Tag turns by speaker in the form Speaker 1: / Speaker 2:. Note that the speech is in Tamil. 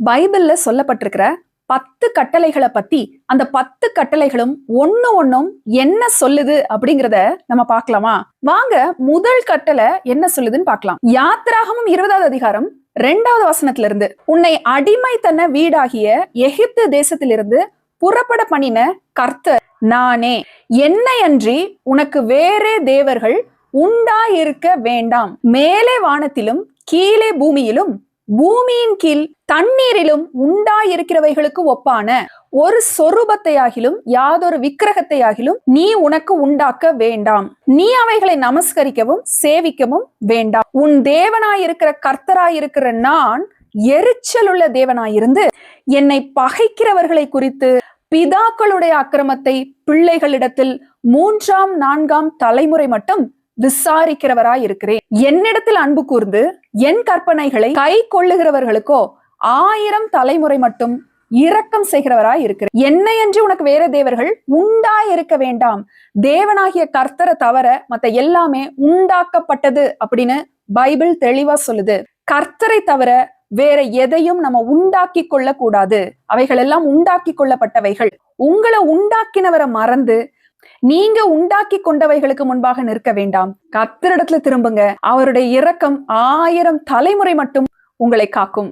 Speaker 1: பைபிள்ல சொல்லப்பட்டிருக்கிற 10 கட்டளைகளை பத்தி அந்த 10 கட்டளைகளும் ஒண்ணும் என்ன சொல்லுது அப்படிங்கறத நம்ம பார்க்கலாமா? வாங்க முதல் கட்டளை என்ன சொல்லுதுன்னு பார்க்கலாம். யாத்திராகமம் 20வது அதிகாரம் 2வது வசனத்துல இருந்து, உன்னை அடிமைத்தன வீடாகிய எகிப்து தேசத்திலிருந்து புறப்பட பண்ணின கர்த்தர் நானே, என்னையன்றி உனக்கு வேறே தேவர்கள் உண்டாயிருக்க வேண்டாம். மேலே வானத்திலும் கீழே பூமியிலும் பூமியின் கீழ் தண்ணீரிலும் உண்டாயிருக்கிறவைகளுக்கு ஒப்பான ஒரு சொரூபத்தையாகிலும் யாதொரு விக்கிரகத்தையாகிலும் நீ உனக்கு உண்டாக்க வேண்டாம். நீ அவைகளை நமஸ்கரிக்கவும் சேவிக்கவும் வேண்டாம். உன் தேவனாயிருக்கிற கர்த்தராயிருக்கிற நான் எரிச்சலுள்ள தேவனாயிருந்து என்னை பகைக்கிறவர்களை குறித்து பிதாக்களுடைய அக்கிரமத்தை பிள்ளைகளிடத்தில் 3ஆம் 4ஆம் தலைமுறை மட்டும் விசாரிக்கிறவராய் இருக்கிறேன். என்னிடத்தில் அன்பு கூர்ந்து என் கற்பனைகளை கை கொள்ளுகிறவர்களுக்கோ 1000 தலைமுறை மட்டும் இரக்கம் செய்கிறவராய் இருக்கிறேன். என்னையன்றி உனக்கு வேற தேவர்கள் உண்டாயிருக்க வேண்டாம். தேவனாகிய கர்த்தரை தவிர மத்த எல்லாமே உண்டாக்கப்பட்டது அப்படின்னு பைபிள் தெளிவா சொல்லுது. கர்த்தரை தவிர வேற எதையும் நம்ம உண்டாக்கி கொள்ள கூடாது. அவைகள் எல்லாம் உண்டாக்கி கொள்ளப்பட்டவைகள். உங்களை உண்டாக்கினவரை மறந்து நீங்க உண்டாக்கி கொண்டவைகளுக்கு முன்பாக நிற்க வேண்டாம். கர்த்தரிடத்துல திரும்புங்க. அவருடைய இரக்கம் 1000 தலைமுறை மட்டும் உங்களை காக்கும்.